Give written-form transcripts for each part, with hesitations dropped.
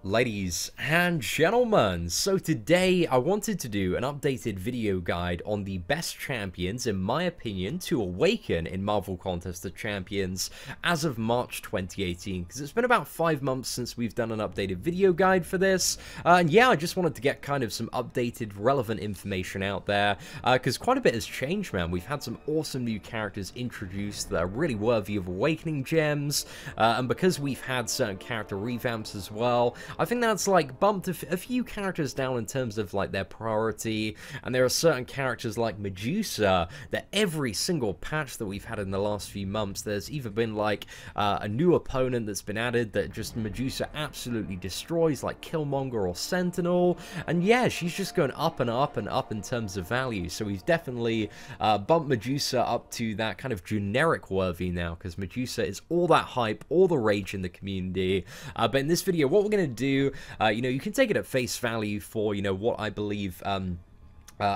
Ladies and gentlemen, so today I wanted to do an updated video guide on the best champions, in my opinion, to awaken in Marvel Contest of Champions as of March 2018, because it's been about 5 months since we've done an updated video guide for this, and yeah, I just wanted to get kind of some updated, relevant information out there, because quite a bit has changed, man. We've had some awesome new characters introduced that are really worthy of awakening gems, and because we've had certain character revamps as well, I think that's like bumped a few characters down in terms of like their priority, and there are certain characters like Medusa that every single patch that we've had in the last few months, there's either been like a new opponent that's been added that just Medusa absolutely destroys, like Killmonger or Sentinel, and yeah, she's just going up and up and up in terms of value. So we've definitely bumped Medusa up to that kind of generic worthy now, because Medusa is all that hype, all the rage in the community. But in this video, what we're going to do, you know, you can take it at face value for, you know, what I believe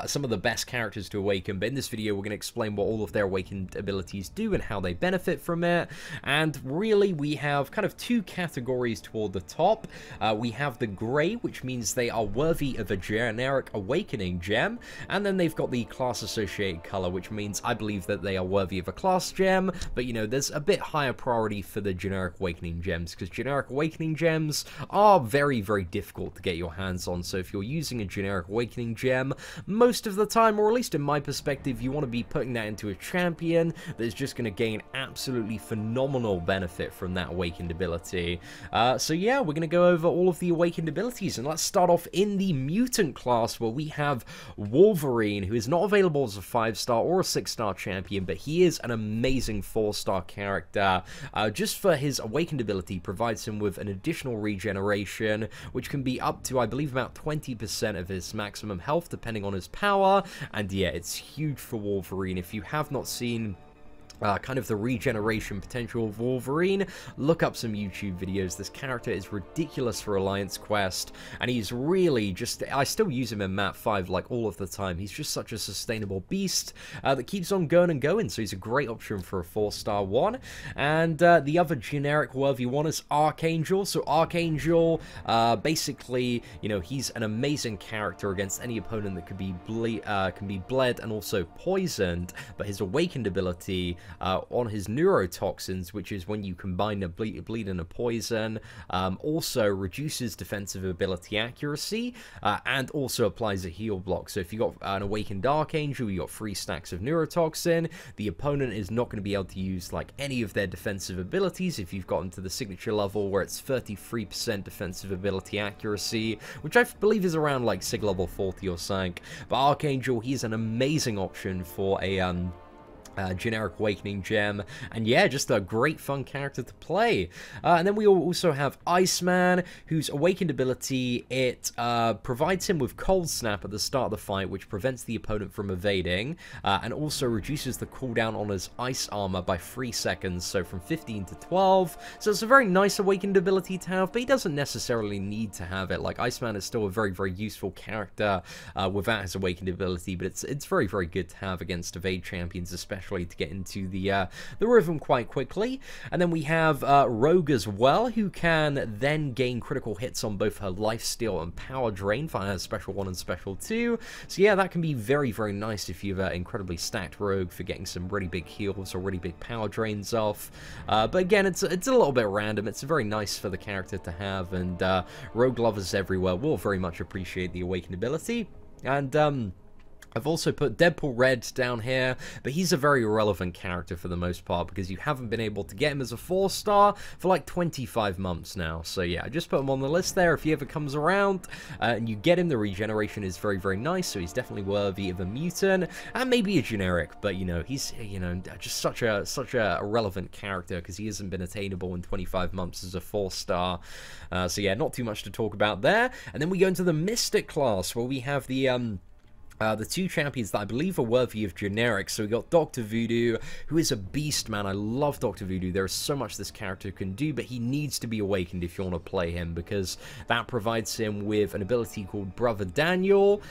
some of the best characters to awaken, but in this video we're going to explain what all of their awakened abilities do and how they benefit from it. And really we have kind of two categories toward the top. We have the grey, which means they are worthy of a generic awakening gem, and then they've got the class associated color, which means I believe that they are worthy of a class gem, but you know, there's a bit higher priority for the generic awakening gems, because generic awakening gems are very, very difficult to get your hands on. So if you're using a generic awakening gem, most of the time, or at least in my perspective, you want to be putting that into a champion that is just going to gain absolutely phenomenal benefit from that awakened ability. So yeah, we're going to go over all of the awakened abilities, and let's start off in the mutant class, where we have Wolverine, who is not available as a 5-star or a 6-star champion, but he is an amazing 4-star character. Just for his awakened ability, provides him with an additional regeneration, which can be up to, I believe, about 20% of his maximum health, depending on his power. And yeah, it's huge for Wolverine. If you have not seen kind of the regeneration potential of Wolverine, look up some YouTube videos. This character is ridiculous for Alliance Quest, and he's really just, I still use him in map 5 like all of the time. He's just such a sustainable beast that keeps on going and going, so he's a great option for a 4-star one. And the other generic worthy one is Archangel. So Archangel, basically, you know, he's an amazing character against any opponent that could be bled and also poisoned, but his awakened ability on his neurotoxins, which is when you combine a bleed and a poison, also reduces defensive ability accuracy, and also applies a heal block. So if you got an awakened Archangel, you got 3 stacks of neurotoxin, the opponent is not going to be able to use like any of their defensive abilities if you've gotten to the signature level where it's 33% defensive ability accuracy, which I believe is around like sig level 40 or something. But Archangel, he's an amazing option for a generic awakening gem, and yeah, just a great fun character to play. And then we also have Iceman, whose awakened ability, it provides him with cold snap at the start of the fight, which prevents the opponent from evading, and also reduces the cooldown on his ice armor by 3 seconds, so from 15 to 12. So it's a very nice awakened ability to have, but he doesn't necessarily need to have it. Like, Iceman is still a very, very useful character without his awakened ability, but it's very, very good to have against evade champions, especially to get into the rhythm quite quickly. And then we have Rogue as well, who can then gain critical hits on both her lifesteal and power drain via Special 1 and Special 2. So yeah, that can be very, very nice if you've incredibly stacked Rogue for getting some really big heals or really big power drains off. But again, it's a little bit random. It's very nice for the character to have, and Rogue lovers everywhere will very much appreciate the awakened ability. And I've also put Deadpool Red down here, but he's a very irrelevant character for the most part, because you haven't been able to get him as a 4-star for like 25 months now. So yeah, I just put him on the list there. If he ever comes around and you get him, the regeneration is very, very nice, so he's definitely worthy of a mutant, and maybe a generic, but you know, he's, you know, just such a relevant character, because he hasn't been attainable in 25 months as a 4-star. So yeah, not too much to talk about there. And then we go into the Mystic class, where we have the the two champions that I believe are worthy of generic. So we got Dr. Voodoo, who is a beast, man. I love Dr. Voodoo. There is so much this character can do, but he needs to be awakened if you want to play him, because that provides him with an ability called Brother Daniel,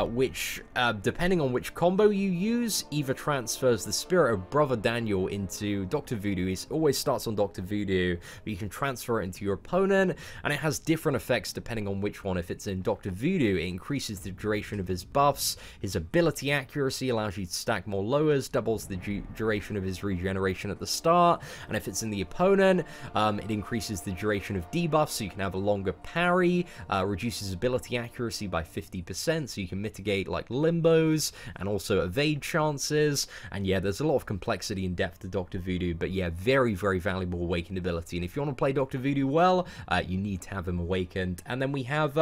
which, depending on which combo you use, either transfers the spirit of Brother Daniel into Dr. Voodoo. It always starts on Dr. Voodoo, but you can transfer it into your opponent, and it has different effects depending on which one. If it's in Dr. Voodoo, it increases the duration of his buffs. His ability accuracy allows you to stack more lowers, doubles the duration of his regeneration at the start, and if it's in the opponent, it increases the duration of debuffs, so you can have a longer parry, reduces ability accuracy by 50%, so you can mitigate like limbos, and also evade chances, and yeah, there's a lot of complexity and depth to Dr. Voodoo, but yeah, very, very valuable awakened ability, and if you want to play Dr. Voodoo well, you need to have him awakened. And then we have,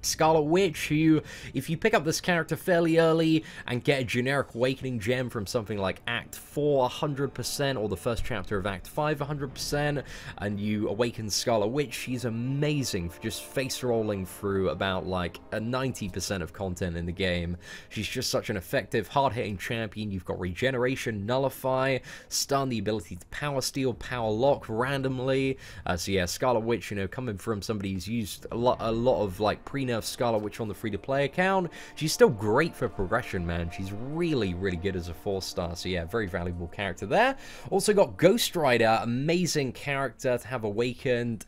Scarlet Witch, who, if you pick up this character fairly early and get a generic Awakening Gem from something like Act 4 100%, or the first chapter of Act 5 100%, and you awaken Scarlet Witch, she's amazing for just face rolling through about like a 90% of content in the game. She's just such an effective, hard-hitting champion. You've got Regeneration, Nullify, Stun, the ability to Power Steal, Power Lock randomly. So yeah, Scarlet Witch, you know, coming from somebody who's used a lot of like pre-nerf Scarlet Witch on the free-to-play account, she's still great for progression, man. She's really, really good as a 4-star, so yeah, very valuable character there. Also got Ghost Rider, amazing character to have awakened,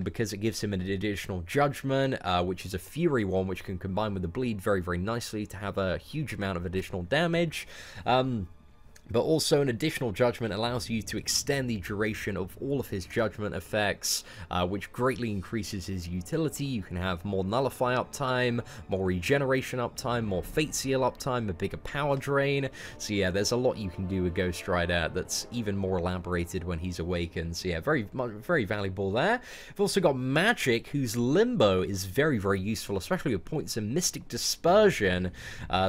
because it gives him an additional Judgment, which is a Fury one, which can combine with the Bleed very, very nicely to have a huge amount of additional damage. But also an additional Judgment allows you to extend the duration of all of his Judgment effects, which greatly increases his utility. You can have more Nullify uptime, more Regeneration uptime, more Fate Seal uptime, a bigger power drain. So yeah, there's a lot you can do with Ghost Rider that's even more elaborated when he's awakened. So yeah, very valuable there. We've also got Magic, whose Limbo is very, very useful, especially with points in Mystic Dispersion.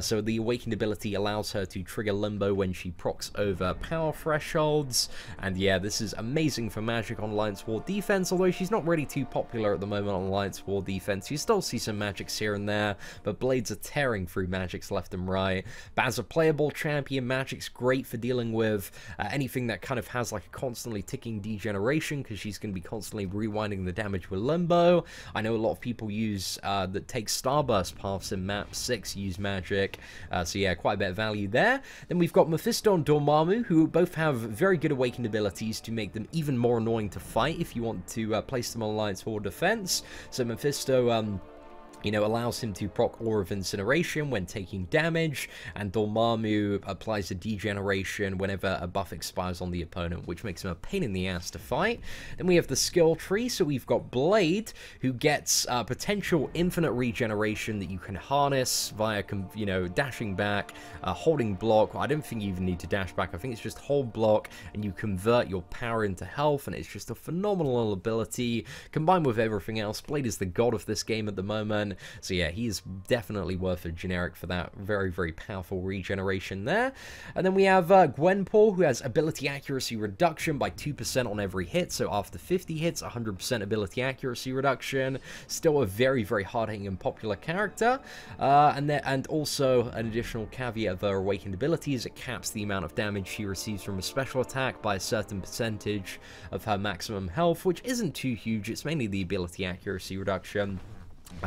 So the awakened ability allows her to trigger Limbo when she procs over power thresholds, and yeah, this is amazing for Magic on Alliance War defense, although she's not really too popular at the moment on Alliance War defense. You still see some Magics here and there, but Blades are tearing through Magics left and right. But as a playable champion, Magic's great for dealing with anything that kind of has like a constantly ticking degeneration, because she's going to be constantly rewinding the damage with Limbo. I know a lot of people use that take Starburst paths in map 6 use Magic, so yeah, quite a bit of value there. Then we've got Mephisto and Dormammu, who both have very good awakened abilities to make them even more annoying to fight if you want to place them on Alliance War defense. So Mephisto, you know, allows him to proc Aura of Incineration when taking damage, and Dormammu applies a degeneration whenever a buff expires on the opponent, which makes him a pain in the ass to fight. Then we have the skill tree, so we've got Blade, who gets potential infinite regeneration that you can harness via, you know, dashing back, holding block. I don't think you even need to dash back, I think it's just hold block, and you convert your power into health, and it's just a phenomenal ability. Combined with everything else, Blade is the god of this game at the moment. So yeah, he is definitely worth a generic for that very, very powerful regeneration there. And then we have Glen Paul, who has ability accuracy reduction by 2% on every hit. So after 50 hits, 100% ability accuracy reduction. Still a very, very hard-hitting and popular character. And also an additional caveat of her awakened abilities: it caps the amount of damage she receives from a special attack by a certain percentage of her maximum health, which isn't too huge. It's mainly the ability accuracy reduction,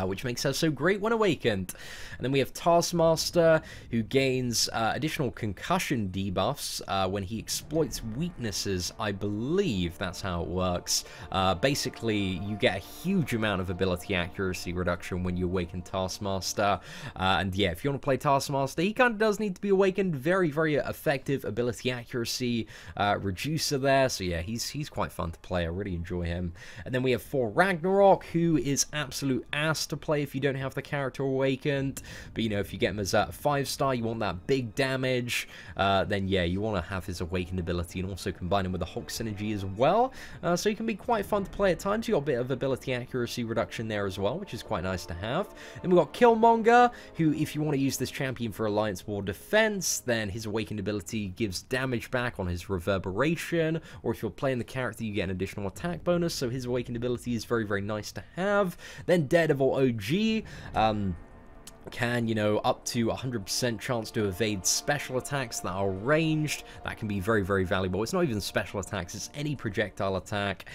which makes her so great when awakened. And then we have Taskmaster, who gains additional concussion debuffs when he exploits weaknesses. I believe that's how it works. Basically, you get a huge amount of ability accuracy reduction when you awaken Taskmaster. And yeah, if you want to play Taskmaster, he kind of does need to be awakened. Very, very effective ability accuracy reducer there. So yeah, he's quite fun to play. I really enjoy him. And then we have Ragnarok, who is absolute ass to play if you don't have the character awakened, but you know, if you get him as a 5-star, you want that big damage, then yeah, you want to have his awakened ability and also combine him with the Hulk synergy as well, so he can be quite fun to play at times. You got a bit of ability accuracy reduction there as well, which is quite nice to have. Then we've got Killmonger, who, if you want to use this champion for Alliance War defense, then his awakened ability gives damage back on his reverberation, or if you're playing the character, you get an additional attack bonus, so his awakened ability is very, very nice to have. Then Daredevil OG, can, you know, up to 100% chance to evade special attacks that are ranged. That can be very, very valuable. It's not even special attacks, it's any projectile attack.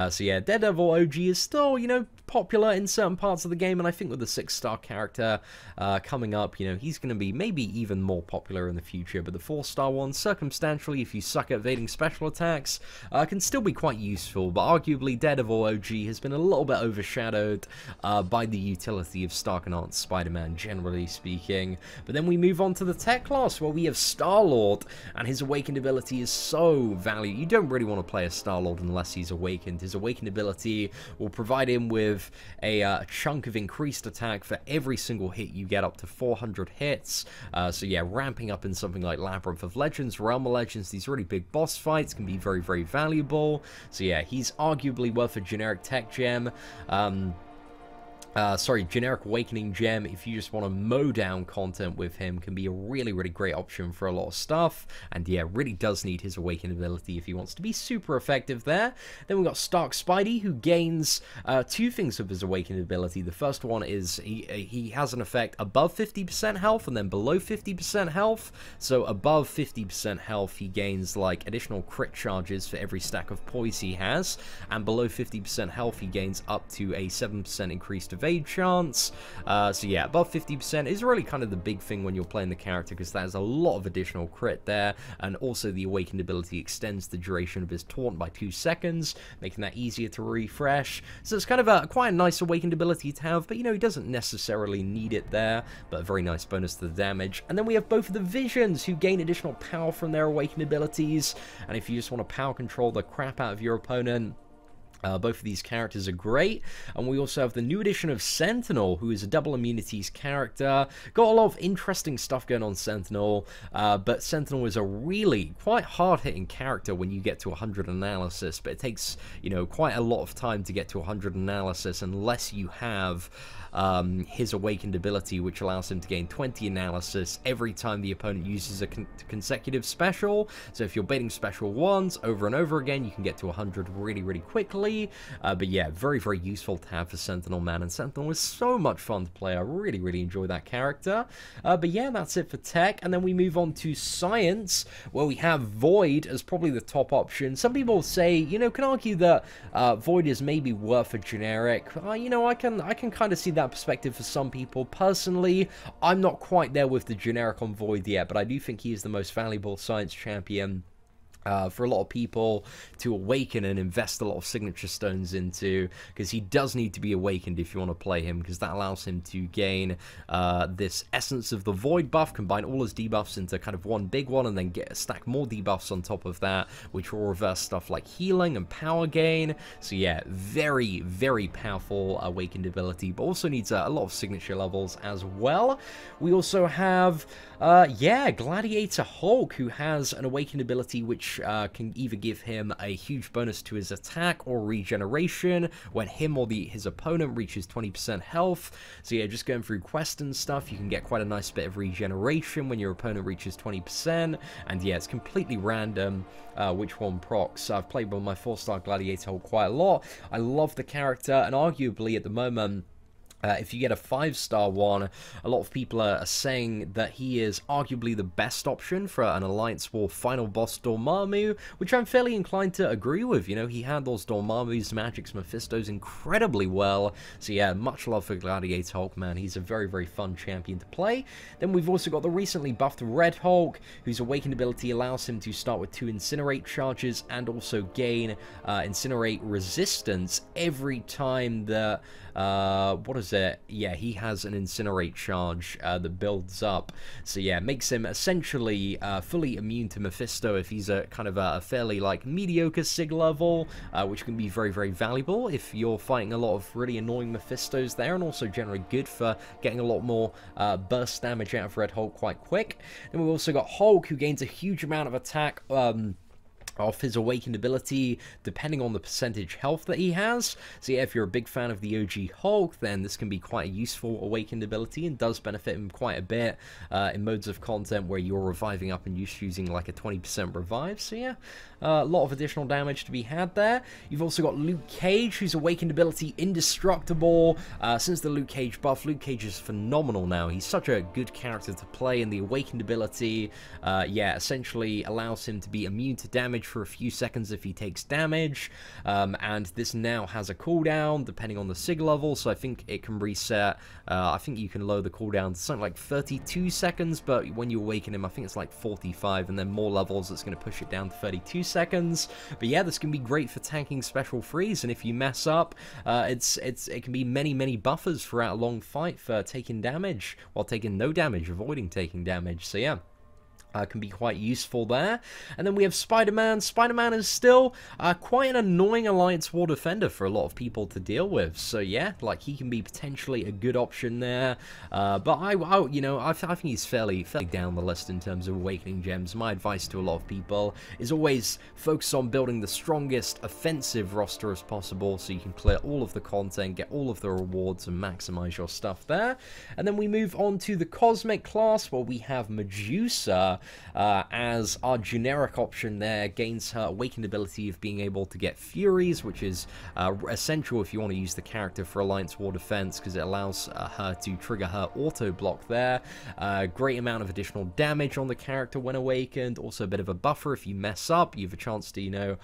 So yeah, Daredevil OG is still, you know, popular in certain parts of the game, and I think with the 6-star character coming up, you know, he's going to be maybe even more popular in the future. But the 4-star one, circumstantially, if you suck at evading special attacks, can still be quite useful, but arguably Daredevil OG has been a little bit overshadowed by the utility of Stark Enhanced Spider-Man, generally speaking. But then we move on to the tech class, where we have Star-Lord, and his awakened ability is so valuable. You don't really want to play a Star-Lord unless he's awakened. His awakened ability will provide him with a chunk of increased attack for every single hit you get, up to 400 hits. So yeah, ramping up in something like Labyrinth of Legends, Realm of Legends, these really big boss fights can be very, very valuable. So yeah, he's arguably worth a generic tech gem. Generic Awakening Gem, if you just want to mow down content with him, can be a really, really great option for a lot of stuff. And yeah, really does need his Awaken ability if he wants to be super effective there. Then we've got Stark Spidey, who gains 2 things with his Awaken ability. The first one is he has an effect above 50% health and then below 50% health. So above 50% health, he gains like additional crit charges for every stack of poise he has. And below 50% health, he gains up to a 7% increased evade chance. So yeah, above 50% is really kind of the big thing when you're playing the character, because there's a lot of additional crit there, and also the awakened ability extends the duration of his taunt by 2 seconds, making that easier to refresh. So it's kind of quite a nice awakened ability to have, but you know, he doesn't necessarily need it there, but a very nice bonus to the damage. And then we have both of the Visions, who gain additional power from their awakened abilities, and if you just want to power control the crap out of your opponent, both of these characters are great. And we also have the new addition of Sentinel, who is a double immunities character. Got a lot of interesting stuff going on Sentinel, but Sentinel is a really quite hard-hitting character when you get to 100 analysis, but it takes, you know, quite a lot of time to get to 100 analysis unless you have his awakened ability, which allows him to gain 20 analysis every time the opponent uses a consecutive special. So if you're baiting special ones over and over again, you can get to 100 really, really quickly. But yeah, very, very useful to have for Sentinel, man. And Sentinel was so much fun to play. I really, really enjoy that character. But yeah, that's it for tech. And then we move on to science, where we have Void as probably the top option. Some people say, you know, can argue that Void is maybe worth a generic. You know, I can kind of see that perspective for some people. Personally, I'm not quite there with the generic on Void yet, but I do think he is the most valuable science champion for a lot of people to awaken and invest a lot of signature stones into, because he does need to be awakened if you want to play him, because that allows him to gain this Essence of the Void buff, combine all his debuffs into kind of one big one, and then stack more debuffs on top of that, which will reverse stuff like healing and power gain. So yeah, very, very powerful awakened ability, but also needs a lot of signature levels as well. We also have Gladiator Hulk, who has an awakened ability which can either give him a huge bonus to his attack or regeneration when him or his opponent reaches 20% health. So yeah, just going through quests and stuff, you can get quite a nice bit of regeneration when your opponent reaches 20%, and yeah, it's completely random which one procs. I've played with my 4-star Gladiator Hulk quite a lot. I love the character, and arguably at the moment, if you get a 5-star one, a lot of people are saying that he is arguably the best option for an Alliance War final boss Dormammu, which I'm fairly inclined to agree with. You know, he handles Dormammu's, Magic's, Mephisto's incredibly well. So yeah, much love for Gladiator Hulk, man. He's a very, very fun champion to play. Then we've also got the recently buffed Red Hulk, whose awakened ability allows him to start with 2 Incinerate charges and also gain Incinerate resistance every time that what is it? Yeah, he has an Incinerate charge that builds up. So yeah, makes him essentially fully immune to Mephisto if he's a kind of a fairly like mediocre sig level, which can be very, very valuable if you're fighting a lot of really annoying Mephistos there, and also generally good for getting a lot more burst damage out of Red Hulk quite quick. Then we've also got Hulk, who gains a huge amount of attack off his Awakened ability, depending on the percentage health that he has. So yeah, if you're a big fan of the OG Hulk, then this can be quite a useful Awakened ability and does benefit him quite a bit in modes of content where you're reviving up and just using like a 20% revive. So yeah, a lot of additional damage to be had there. You've also got Luke Cage, whose Awakened ability Indestructible. Since the Luke Cage buff, Luke Cage is phenomenal now. He's such a good character to play, and the Awakened ability, yeah, essentially allows him to be immune to damage for a few seconds if he takes damage, and this now has a cooldown depending on the sig level, so I think it can reset. I think you can lower the cooldown to something like 32 seconds, but when you awaken him, I think it's like 45, and then more levels, it's going to push it down to 32 seconds. But yeah, this can be great for tanking special freeze, and if you mess up, it can be many buffers throughout a long fight for taking damage, while taking no damage, avoiding taking damage. So yeah, can be quite useful there. And then we have Spider-Man. Spider-Man is still quite an annoying Alliance War defender for a lot of people to deal with. So yeah, like he can be potentially a good option there. But I think he's fairly down the list in terms of Awakening Gems. My advice to a lot of people is always focus on building the strongest offensive roster as possible, so you can clear all of the content, get all of the rewards, and maximize your stuff there. And then we move on to the Cosmic class, where we have Medusa as our generic option there. Gains her Awakened ability of being able to get Furies, which is essential if you want to use the character for Alliance War defense, because it allows her to trigger her auto block there. Great amount of additional damage on the character when awakened. Also a bit of a buffer if you mess up. You have a chance to,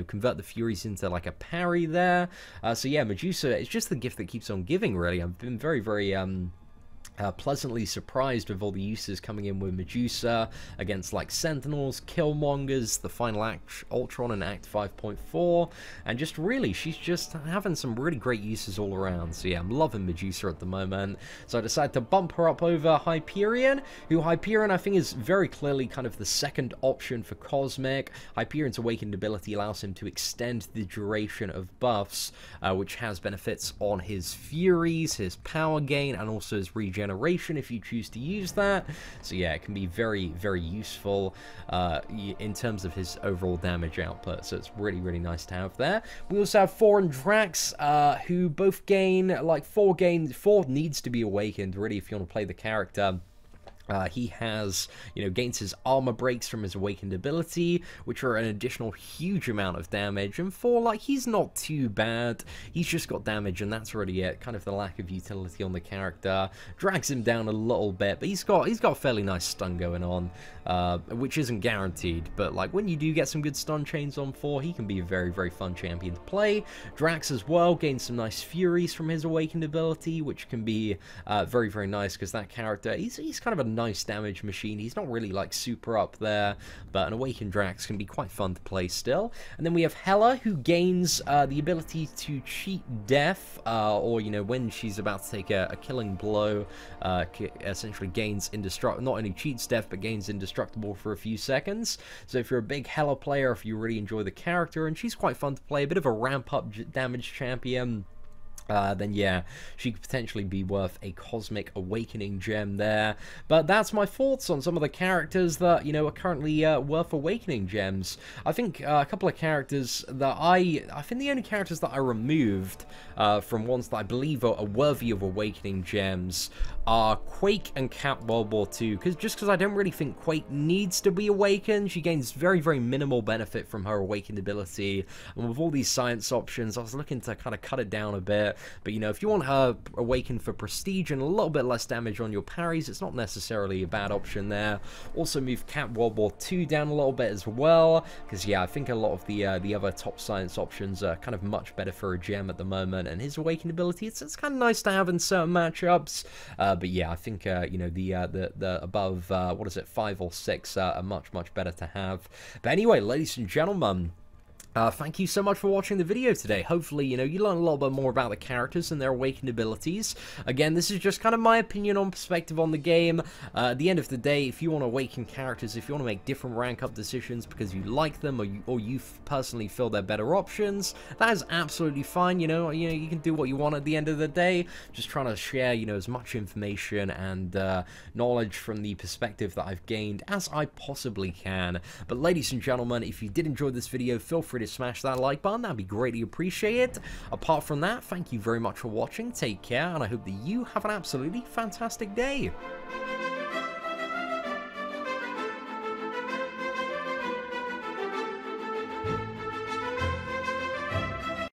convert the Furies into like a parry there. So yeah, Medusa is just the gift that keeps on giving, really. I've been very pleasantly surprised with all the uses coming in with Medusa against like Sentinels, Killmongers, the Final Act Ultron and Act 5.4, and just really, she's just having some really great uses all around. So yeah, I'm loving Medusa at the moment. So I decided to bump her up over Hyperion, who Hyperion I think is very clearly kind of the second option for Cosmic. Hyperion's Awakened ability allows him to extend the duration of buffs, which has benefits on his Furies, his power gain, and also his regeneration if you choose to use that. So yeah, it can be very useful in terms of his overall damage output, so it's really nice to have there. We also have 4 and Drax, who both gain like 4 needs to be awakened really if you want to play the character. He has, gains his armor breaks from his Awakened ability, which are an additional huge amount of damage, and 4, like, he's not too bad. He's just got damage, and that's really it. Kind of the lack of utility on the character drags him down a little bit, but he's got a fairly nice stun going on, which isn't guaranteed, but like when you do get some good stun chains on 4, he can be a very fun champion to play. Drax as well gains some nice Furies from his Awakened ability, which can be very nice, because that character, he's kind of a nice damage machine. He's not really like super up there, but an Awakened Drax can be quite fun to play still. And then we have Hela, who gains the ability to cheat death, or when she's about to take a killing blow, essentially gains indestructible, not only cheats death but gains indestructible for a few seconds. So if you're a big Hela player, if you really enjoy the character, and she's quite fun to play, a bit of a ramp up damage champion, then yeah, she could potentially be worth a Cosmic Awakening gem there. But that's my thoughts on some of the characters that, are currently worth Awakening gems. I think a couple of characters that I think the only characters that I removed from ones that I believe are worthy of Awakening gems are Quake and Cap World War II, because I don't really think Quake needs to be awakened. She gains very minimal benefit from her Awakened ability, and with all these science options, I was looking to kind of cut it down a bit. But if you want her awakened for prestige and a little bit less damage on your parries, it's not necessarily a bad option there. Also move Cap World War II down a little bit as well, because yeah, I think a lot of the other top science options are kind of much better for a gem at the moment, and his Awakened ability, it's kind of nice to have in certain matchups. But yeah, I think the above 5 or 6 are much better to have. But anyway, ladies and gentlemen, Thank you so much for watching the video today. Hopefully, you learn a little bit more about the characters and their Awaken abilities. Again, this is just kind of my opinion on perspective on the game. At the end of the day, if you want to Awaken characters, if you want to make different rank up decisions because you like them or you personally feel they're better options, that is absolutely fine. You can do what you want at the end of the day. Just trying to share, as much information and knowledge from the perspective that I've gained as I possibly can. But ladies and gentlemen, if you did enjoy this video, feel free to smash that like button. That'd be greatly appreciated. Apart from that, thank you very much for watching. Take care, and I hope that you have an absolutely fantastic day.